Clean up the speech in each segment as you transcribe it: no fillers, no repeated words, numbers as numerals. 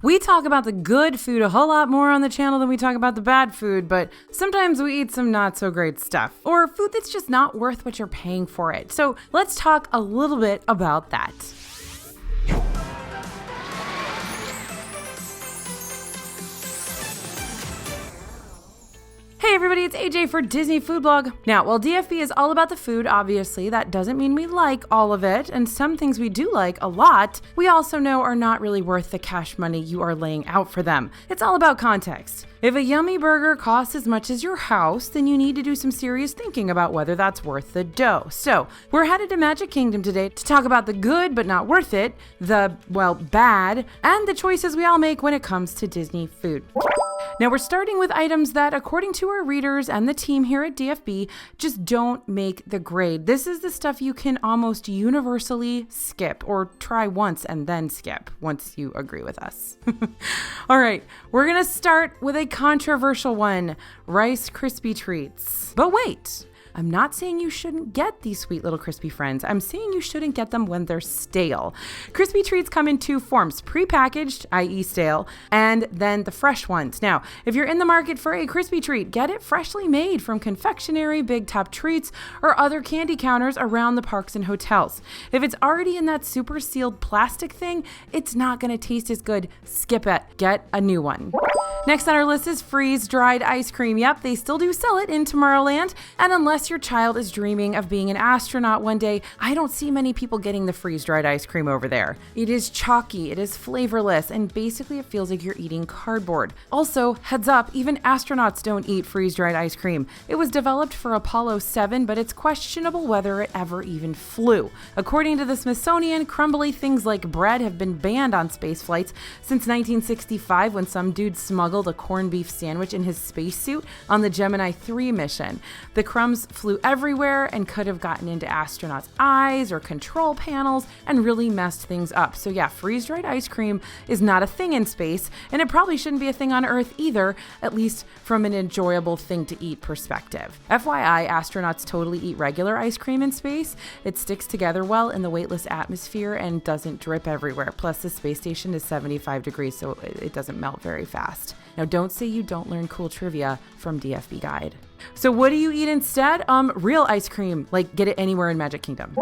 We talk about the good food a whole lot more on the channel than we talk about the bad food, but sometimes we eat some not so great stuff, or food that's just not worth what you're paying for it. So let's talk a little bit about that. Hey everybody, it's AJ for Disney Food Blog. Now, while DFB is all about the food, obviously, that doesn't mean we like all of it, and some things we do like a lot, we also know are not really worth the cash money you are laying out for them. It's all about context. If a yummy burger costs as much as your house, then you need to do some serious thinking about whether that's worth the dough. So, we're headed to Magic Kingdom today to talk about the good but not worth it, the, well, bad, and the choices we all make when it comes to Disney food. Now we're starting with items that, according to our readers and the team here at DFB, just don't make the grade. This is the stuff you can almost universally skip, or try once and then skip, once you agree with us. All right, we're gonna start with a controversial one, Rice Krispie treats. But wait, I'm not saying you shouldn't get these sweet little Krispie friends. I'm saying you shouldn't get them when they're stale. Krispie treats come in two forms, prepackaged, i.e. stale, and then the fresh ones. Now, if you're in the market for a Krispie treat, get it freshly made from confectionery, Big Top Treats, or other candy counters around the parks and hotels. If it's already in that super sealed plastic thing, it's not gonna taste as good. Skip it. Get a new one. Next on our list is freeze-dried ice cream. Yep, they still do sell it in Tomorrowland, and unless your child is dreaming of being an astronaut one day, I don't see many people getting the freeze-dried ice cream over there. It is chalky, it is flavorless, and basically it feels like you're eating cardboard. Also, heads up, even astronauts don't eat freeze-dried ice cream. It was developed for Apollo 7, but it's questionable whether it ever even flew. According to the Smithsonian, crumbly things like bread have been banned on space flights since 1965 when some dude smuggled a corned beef sandwich in his spacesuit on the Gemini 3 mission. The crumbs flew everywhere and could have gotten into astronauts' eyes or control panels and really messed things up. So yeah, freeze-dried ice cream is not a thing in space, and it probably shouldn't be a thing on Earth either, at least from an enjoyable thing to eat perspective. FYI, astronauts totally eat regular ice cream in space. It sticks together well in the weightless atmosphere and doesn't drip everywhere. Plus, the space station is 75 degrees, so it doesn't melt very fast. Now, don't say you don't learn cool trivia from DFB Guide. So what do you eat instead? Real ice cream, like get it anywhere in Magic Kingdom.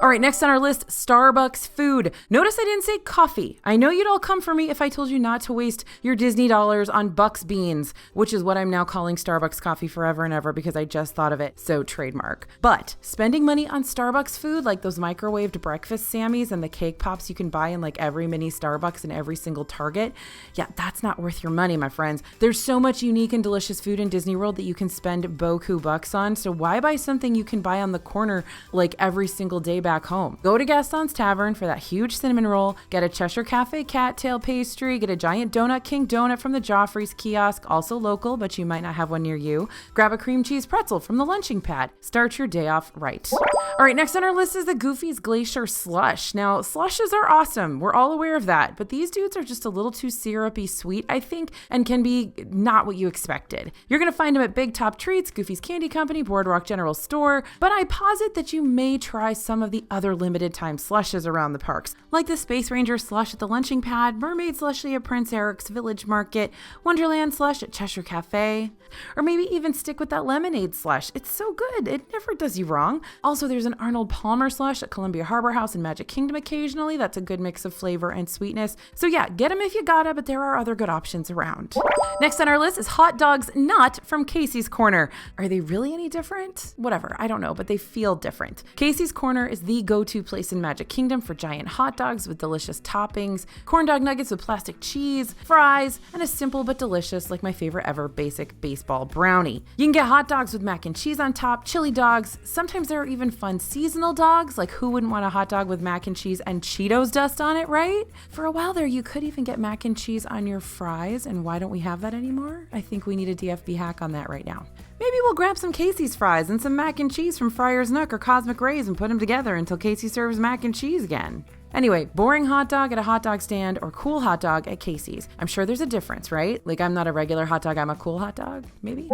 All right, next on our list, Starbucks food. Notice I didn't say coffee. I know you'd all come for me if I told you not to waste your Disney dollars on Bucks beans, which is what I'm now calling Starbucks coffee forever and ever because I just thought of it, so trademark. But spending money on Starbucks food, like those microwaved breakfast Sammies and the cake pops you can buy in like every mini Starbucks and every single Target, yeah, that's not worth your money, my friends. There's so much unique and delicious food in Disney World that you can spend boku bucks on, so why buy something you can buy on the corner like every single day back home? Go to Gaston's Tavern for that huge cinnamon roll, get a Cheshire Cafe cattail pastry, get a giant Donut King donut from the Joffrey's kiosk, also local, but you might not have one near you. Grab a cream cheese pretzel from the lunching pad. Start your day off right. All right, next on our list is the Goofy's Glacier Slush. Now, slushes are awesome. We're all aware of that, but these dudes are just a little too syrupy sweet, I think, and can be not what you expected. You're gonna find them at Big Top Treats, Goofy's Candy Company, Boardwalk General Store, but I posit that you may try some of the other limited time slushes around the parks, like the Space Ranger slush at the lunching pad, Mermaid slushie at Prince Eric's Village Market, Wonderland slush at Cheshire Cafe, or maybe even stick with that lemonade slush. It's so good, it never does you wrong. Also, there's an Arnold Palmer slush at Columbia Harbor House and Magic Kingdom occasionally. That's a good mix of flavor and sweetness. So yeah, get them if you gotta, but there are other good options around. Next on our list is hot dogs not from Casey's Corner. Are they really any different? Whatever, I don't know, but they feel different. Casey's Corner is the go-to place in Magic Kingdom for giant hot dogs with delicious toppings, corn dog nuggets with plastic cheese, fries, and a simple but delicious, like my favorite ever, basic baseball brownie. You can get hot dogs with mac and cheese on top, chili dogs. Sometimes there are even fun seasonal dogs, like who wouldn't want a hot dog with mac and cheese and Cheetos dust on it, right? For a while there, you could even get mac and cheese on your fries, and why don't we have that anymore? I think we need a DFB hack on that right now. Maybe we'll grab some Casey's fries and some mac and cheese from Friar's Nook or Cosmic Rays and put them together until Casey serves mac and cheese again. Anyway, boring hot dog at a hot dog stand or cool hot dog at Casey's. I'm sure there's a difference, right? Like, I'm not a regular hot dog, I'm a cool hot dog, maybe?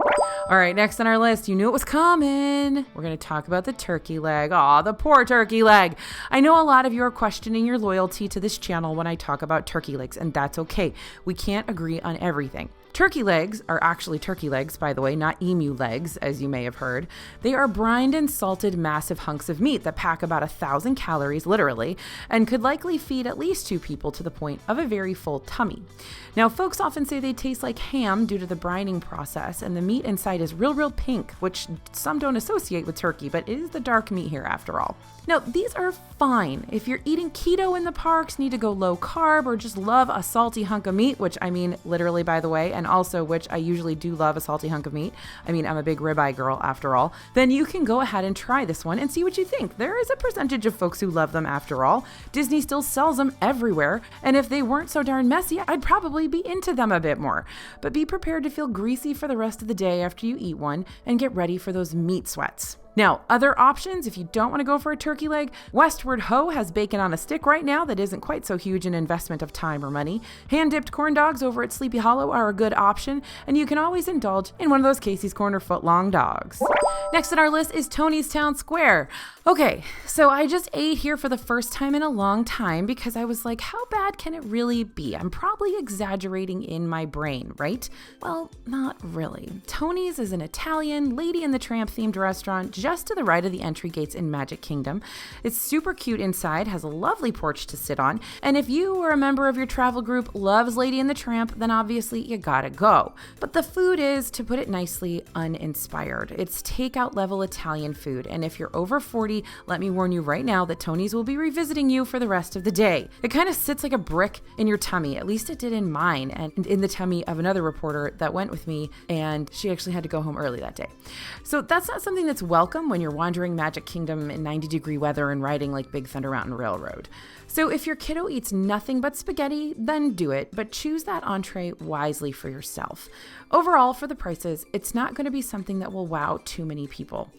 All right, next on our list, you knew it was coming. We're going to talk about the turkey leg. Aw, the poor turkey leg. I know a lot of you are questioning your loyalty to this channel when I talk about turkey legs, and that's okay. We can't agree on everything. Turkey legs are actually turkey legs, by the way, not emu legs, as you may have heard. They are brined and salted massive hunks of meat that pack about 1,000 calories, literally, and could likely feed at least 2 people to the point of a very full tummy. Now, folks often say they taste like ham due to the brining process, and the meat inside is real pink, which some don't associate with turkey, but it is the dark meat here after all. Now, these are fine. If you're eating keto in the parks, need to go low carb, or just love a salty hunk of meat, which I mean literally, by the way, and also which I usually do love a salty hunk of meat. I mean, I'm a big ribeye girl after all. Then you can go ahead and try this one and see what you think. There is a percentage of folks who love them after all. Disney still sells them everywhere, and if they weren't so darn messy, I'd probably be into them a bit more. But be prepared to feel greasy for the rest of the day after you eat one and get ready for those meat sweats. Now, other options, if you don't want to go for a turkey leg, Westward Ho has bacon on a stick right now that isn't quite so huge an investment of time or money. Hand-dipped corn dogs over at Sleepy Hollow are a good option, and you can always indulge in one of those Casey's Corner foot-long dogs. Next on our list is Tony's Town Square. Okay, so I just ate here for the first time in a long time because I was like, how bad can it really be? I'm probably exaggerating in my brain, right? Well, not really. Tony's is an Italian Lady and the Tramp themed restaurant just to the right of the entry gates in Magic Kingdom. It's super cute inside, has a lovely porch to sit on, and if you or a member of your travel group loves Lady and the Tramp, then obviously you gotta go. But the food is, to put it nicely, uninspired. It's takeout level Italian food, and if you're over 40, let me warn you right now that Tony's will be revisiting you for the rest of the day. It kind of sits like a brick in your tummy, at least it did in mine, and in the tummy of another reporter that went with me, and she actually had to go home early that day. So that's not something that's welcome when you're wandering Magic Kingdom in 90-degree weather and riding like Big Thunder Mountain Railroad. So if your kiddo eats nothing but spaghetti, then do it, but choose that entree wisely for yourself. Overall, for the prices, it's not going to be something that will wow too many people.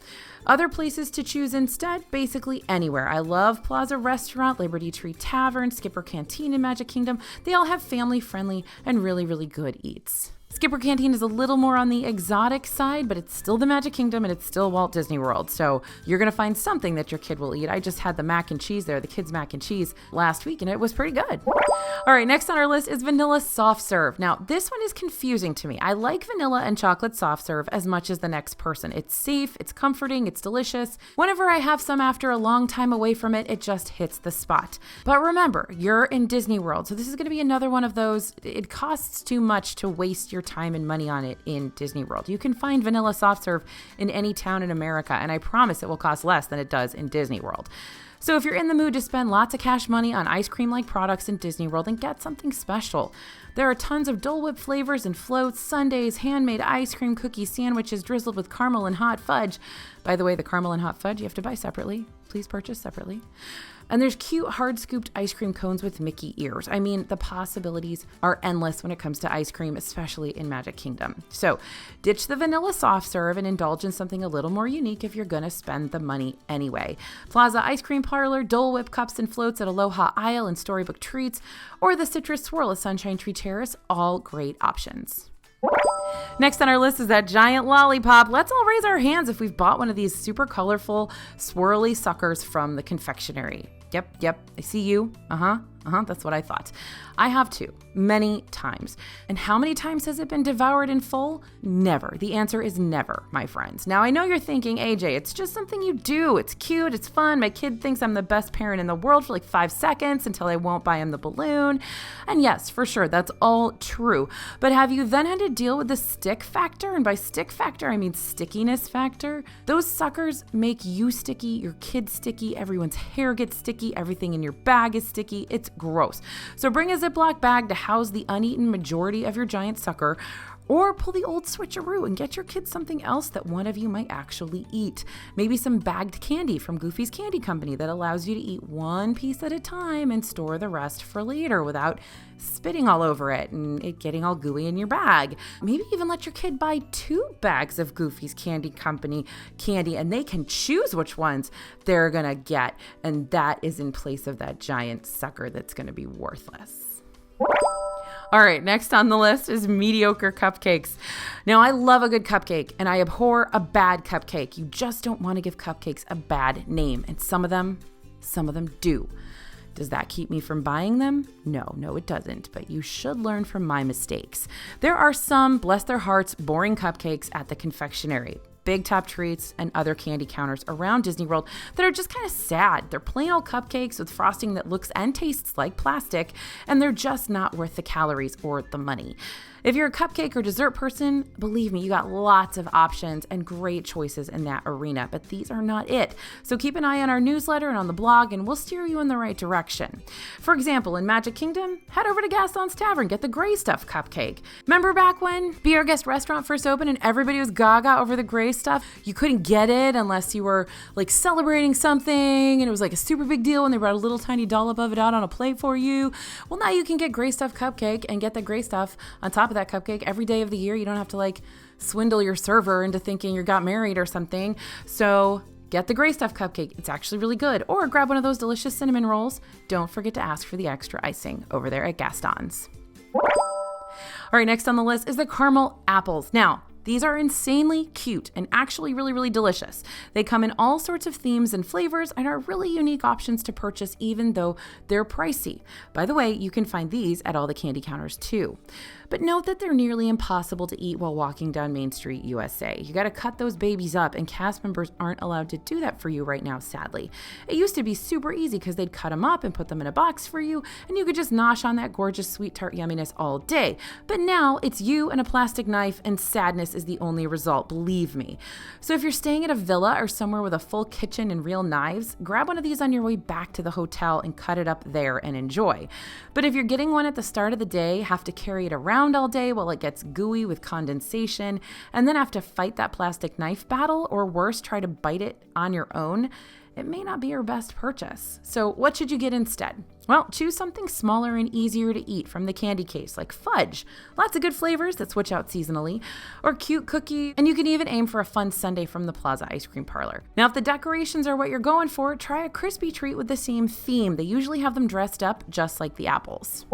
Other places to choose instead, basically anywhere. I love Plaza Restaurant, Liberty Tree Tavern, Skipper Canteen in Magic Kingdom. They all have family-friendly and really good eats. Skipper Canteen is a little more on the exotic side, but it's still the Magic Kingdom and it's still Walt Disney World. So you're going to find something that your kid will eat. I just had the mac and cheese there, the kids' mac and cheese last week, and it was pretty good. All right, next on our list is vanilla soft serve. Now, this one is confusing to me. I like vanilla and chocolate soft serve as much as the next person. It's safe, it's comforting, it's delicious. Whenever I have some after a long time away from it, it just hits the spot. But remember, you're in Disney World, so this is going to be another one of those, it costs too much to waste your time and money on it in Disney World. You can find vanilla soft serve in any town in America, and I promise it will cost less than it does in Disney World. So if you're in the mood to spend lots of cash money on ice cream-like products in Disney World, then get something special. There are tons of Dole Whip flavors and floats, sundaes, handmade ice cream cookie sandwiches drizzled with caramel and hot fudge. By the way, the caramel and hot fudge you have to buy separately. Please purchase separately. And there's cute hard-scooped ice cream cones with Mickey ears. I mean, the possibilities are endless when it comes to ice cream, especially in Magic Kingdom. So ditch the vanilla soft serve and indulge in something a little more unique if you're gonna spend the money anyway. Plaza Ice Cream Parlor, Dole Whip cups and floats at Aloha Isle and Storybook Treats, or the Citrus Swirl at Sunshine Tree Terrace, all great options. Next on our list is that giant lollipop. Let's all raise our hands if we've bought one of these super colorful, swirly suckers from the confectionery. Yep, I see you. That's what I thought. I have too, many times. And how many times has it been devoured in full? Never. The answer is never, my friends. Now, I know you're thinking, AJ, it's just something you do. It's cute, it's fun. My kid thinks I'm the best parent in the world for like 5 seconds until I won't buy him the balloon. And yes, for sure, that's all true. But have you then had to deal with the stick factor? And by stick factor, I mean stickiness factor. Those suckers make you sticky, your kid sticky, everyone's hair gets sticky, everything in your bag is sticky. It's gross. So bring a Ziploc bag to house the uneaten majority of your giant sucker, Or pull the old switcheroo and get your kids something else that one of you might actually eat. Maybe some bagged candy from Goofy's Candy Company that allows you to eat one piece at a time and store the rest for later without spitting all over it and it getting all gooey in your bag. Maybe even let your kid buy 2 bags of Goofy's Candy Company candy and they can choose which ones they're gonna get. And that is in place of that giant sucker that's gonna be worthless. All right, next on the list is mediocre cupcakes. Now, I love a good cupcake, and I abhor a bad cupcake. You just don't want to give cupcakes a bad name, and some of them do. Does that keep me from buying them? No, it doesn't, but you should learn from my mistakes. There are some, bless their hearts, boring cupcakes at the confectionery. Big Top Treats, and other candy counters around Disney World that are just kind of sad. They're plain old cupcakes with frosting that looks and tastes like plastic, and they're just not worth the calories or the money. If you're a cupcake or dessert person, believe me, you got lots of options and great choices in that arena, but these are not it. So keep an eye on our newsletter and on the blog, and we'll steer you in the right direction. For example, in Magic Kingdom, head over to Gaston's Tavern, get the gray stuff cupcake. Remember back when Be Our Guest restaurant first opened and everybody was gaga over the gray stuff? You couldn't get it unless you were like celebrating something, and it was like a super big deal when they brought a little tiny dollop of it out on a plate for you. Well, now you can get gray stuff cupcake and get the gray stuff on top of that cupcake every day of the year. You don't have to like swindle your server into thinking you got married or something. So get the gray stuff cupcake. It's actually really good. Or grab one of those delicious cinnamon rolls. Don't forget to ask for the extra icing over there at Gaston's. All right, next on the list is the caramel apples. Now, these are insanely cute and actually really, really delicious. They come in all sorts of themes and flavors and are really unique options to purchase even though they're pricey. By the way, you can find these at all the candy counters too. But note that they're nearly impossible to eat while walking down Main Street, USA. You gotta cut those babies up, and cast members aren't allowed to do that for you right now, sadly. It used to be super easy because they'd cut them up and put them in a box for you, and you could just nosh on that gorgeous sweet tart yumminess all day. But now it's you and a plastic knife, and sadness is the only result, believe me. So if you're staying at a villa or somewhere with a full kitchen and real knives, grab one of these on your way back to the hotel and cut it up there and enjoy. But if you're getting one at the start of the day, have to carry it around all day while it gets gooey with condensation, and then have to fight that plastic knife battle, or worse, try to bite it on your own, it may not be your best purchase. So what should you get instead? Well, choose something smaller and easier to eat from the candy case, like fudge. Lots of good flavors that switch out seasonally. Or cute cookie, and you can even aim for a fun sundae from the Plaza Ice Cream Parlor. Now, if the decorations are what you're going for, try a Krispie treat with the same theme. They usually have them dressed up just like the apples.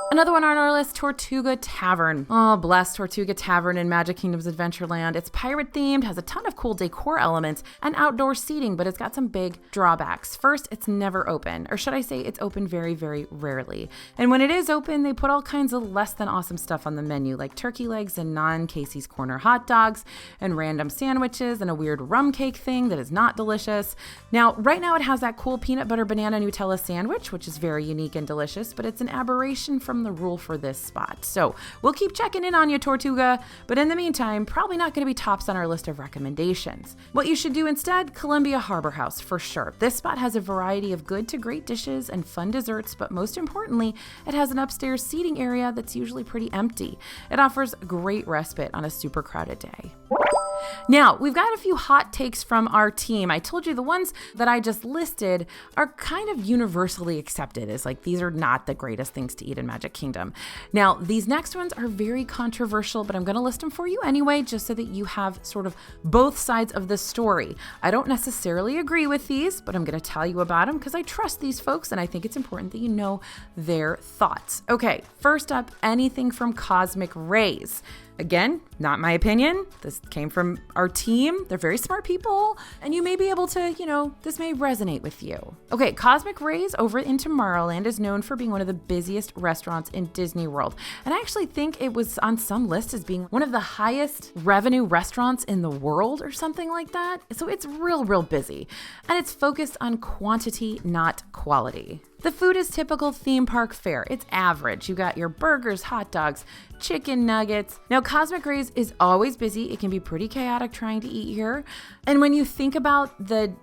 Another one on our list, Tortuga Tavern. Oh, bless Tortuga Tavern in Magic Kingdom's Adventureland. It's pirate themed, has a ton of cool decor elements and outdoor seating, but it's got some big drawbacks. First, it's never open, or should I say it's open very, very rarely. And when it is open, they put all kinds of less than awesome stuff on the menu, like turkey legs and non-Casey's Corner hot dogs and random sandwiches and a weird rum cake thing that is not delicious. Now, right now it has that cool peanut butter banana Nutella sandwich, which is very unique and delicious, but it's an aberration from the rule for this spot. So we'll keep checking in on you, Tortuga, but in the meantime, probably not going to be tops on our list of recommendations. What you should do instead, Columbia Harbor House for sure. This spot has a variety of good to great dishes and fun desserts, but most importantly, it has an upstairs seating area that's usually pretty empty. It offers great respite on a super crowded day. Now, we've got a few hot takes from our team. I told you the ones that I just listed are kind of universally accepted as like these are not the greatest things to eat in Magic Kingdom. Now, these next ones are very controversial, but I'm going to list them for you anyway, just so that you have sort of both sides of the story. I don't necessarily agree with these, but I'm going to tell you about them because I trust these folks and I think it's important that you know their thoughts. Okay, first up, anything from cosmic rays. Again, not my opinion. This came from our team. They're very smart people, and you may be able to, this may resonate with you. Okay, Cosmic Rays over in Tomorrowland is known for being one of the busiest restaurants in Disney World. And I actually think it was on some list as being one of the highest revenue restaurants in the world or something like that. So it's real busy. And it's focused on quantity, not quality. The food is typical theme park fare. It's average. You got your burgers, hot dogs, chicken nuggets. Now, Cosmic Rays is always busy. It can be pretty chaotic trying to eat here. And when you think about the,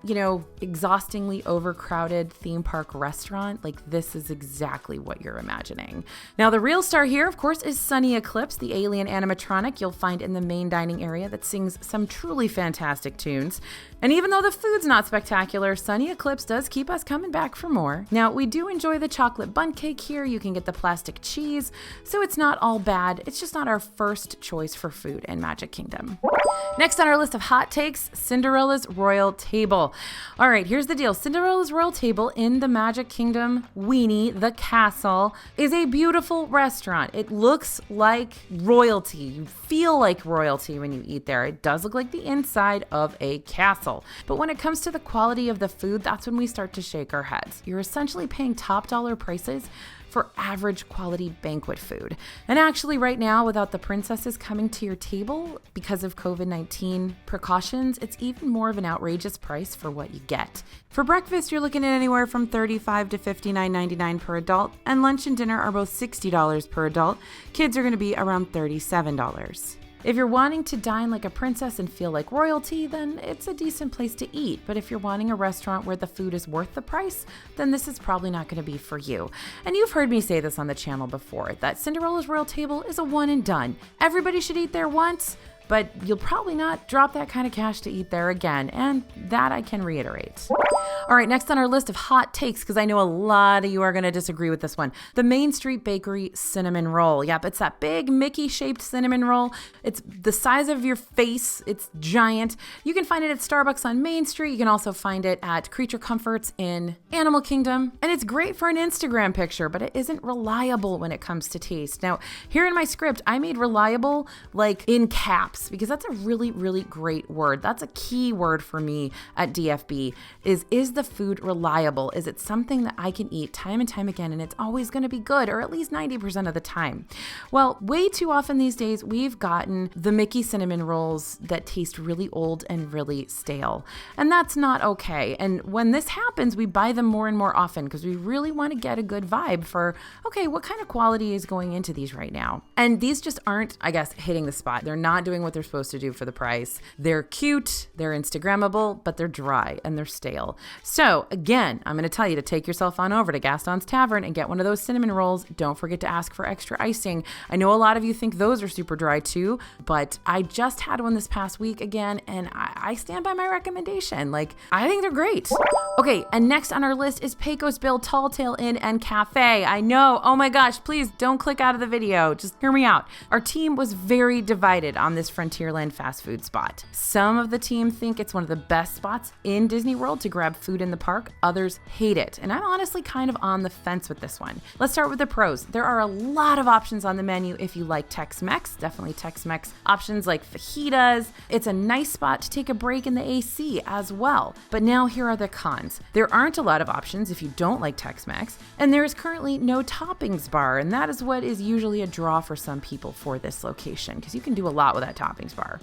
exhaustingly overcrowded theme park restaurant, like this is exactly what you're imagining. Now, the real star here, of course, is Sunny Eclipse, the alien animatronic you'll find in the main dining area that sings some truly fantastic tunes. And even though the food's not spectacular, Sunny Eclipse does keep us coming back for more. Now, we do enjoy the chocolate bundt cake here. You can get the plastic cheese, so it's not all bad. It's just not our first choice for food in Magic Kingdom. Next on our list of hot takes, Cinderella's Royal Table. All right, here's the deal. Cinderella's Royal Table in the Magic Kingdom weenie, the castle, is a beautiful restaurant. It looks like royalty. You feel like royalty when you eat there. It does look like the inside of a castle. But when it comes to the quality of the food, that's when we start to shake our heads. You're essentially paying top dollar prices for average quality banquet food. And actually right now, without the princesses coming to your table because of COVID-19 precautions, it's even more of an outrageous price for what you get. For breakfast, you're looking at anywhere from $35 to $59.99 per adult, and lunch and dinner are both $60 per adult. Kids are gonna be around $37. If you're wanting to dine like a princess and feel like royalty, then it's a decent place to eat. But if you're wanting a restaurant where the food is worth the price, then this is probably not going to be for you. And you've heard me say this on the channel before, that Cinderella's Royal Table is a one and done. Everybody should eat there once, but you'll probably not drop that kind of cash to eat there again, and that I can reiterate. All right, next on our list of hot takes, because I know a lot of you are going to disagree with this one, the Main Street Bakery Cinnamon Roll. Yep, it's that big Mickey-shaped cinnamon roll. It's the size of your face. It's giant. You can find it at Starbucks on Main Street. You can also find it at Creature Comforts in Animal Kingdom, and it's great for an Instagram picture, but it isn't reliable when it comes to taste. Now, here in my script, I made reliable like in caps, because that's a really, really great word. That's a key word for me at DFB is the food reliable? Is it something that I can eat time and time again and it's always going to be good, or at least 90% of the time? Well, way too often these days, we've gotten the Mickey cinnamon rolls that taste really old and really stale. And that's not okay. And when this happens, we buy them more and more often because we really want to get a good vibe for, okay, what kind of quality is going into these right now? And these just aren't, I guess, hitting the spot. They're not doing what they're supposed to do for the price. They're cute, they're Instagrammable, but they're dry and they're stale. So again, I'm going to tell you to take yourself on over to Gaston's Tavern and get one of those cinnamon rolls. Don't forget to ask for extra icing. I know a lot of you think those are super dry too, but I just had one this past week again, and I stand by my recommendation. Like, I think they're great. Okay, and next on our list is Pecos Bill Tall Tale Inn and Cafe. I know, oh my gosh, please don't click out of the video. Just hear me out. Our team was very divided on this Frontierland fast food spot. Some of the team think it's one of the best spots in Disney World to grab food in the park. Others hate it. And I'm honestly kind of on the fence with this one. Let's start with the pros. There are a lot of options on the menu if you like Tex-Mex, definitely Tex-Mex options like fajitas. It's a nice spot to take a break in the AC as well. But now here are the cons. There aren't a lot of options if you don't like Tex-Mex, and there is currently no toppings bar, and that is what is usually a draw for some people for this location, because you can do a lot with that toppings bar.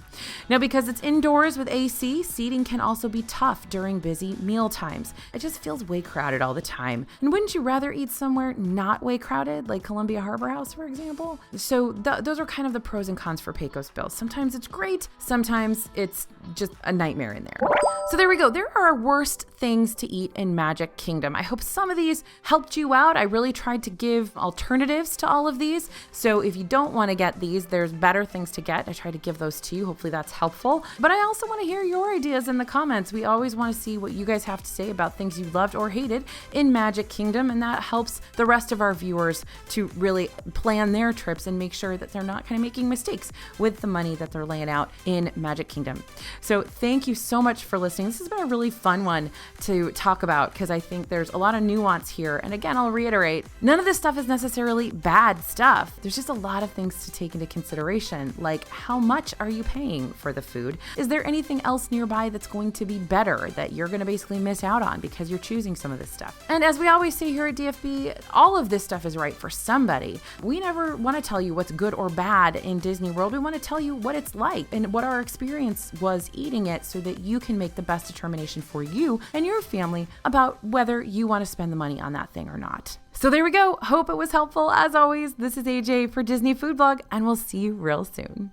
Now, because it's indoors with AC, seating can also be tough during busy meal times. It just feels way crowded all the time. And wouldn't you rather eat somewhere not way crowded, like Columbia Harbor House, for example? So those are kind of the pros and cons for Pecos Bill. Sometimes it's great, sometimes it's just a nightmare in there. So there we go. There are worst things to eat in Magic Kingdom. I hope some of these helped you out. I really tried to give alternatives to all of these. So if you don't want to get these, there's better things to get. I try to give those to you. Hopefully that's helpful. But I also want to hear your ideas in the comments. We always want to see what you guys have to say about things you loved or hated in Magic Kingdom. And that helps the rest of our viewers to really plan their trips and make sure that they're not kind of making mistakes with the money that they're laying out in Magic Kingdom. So thank you so much for listening. This has been a really fun one to talk about because I think there's a lot of nuance here. And again, I'll reiterate, none of this stuff is necessarily bad stuff. There's just a lot of things to take into consideration, like how much much are you paying for the food? Is there anything else nearby that's going to be better that you're going to basically miss out on because you're choosing some of this stuff? And as we always say here at DFB, all of this stuff is right for somebody. We never want to tell you what's good or bad in Disney World. We want to tell you what it's like and what our experience was eating it so that you can make the best determination for you and your family about whether you want to spend the money on that thing or not. So there we go. Hope it was helpful. As always, this is AJ for Disney Food Blog, and we'll see you real soon.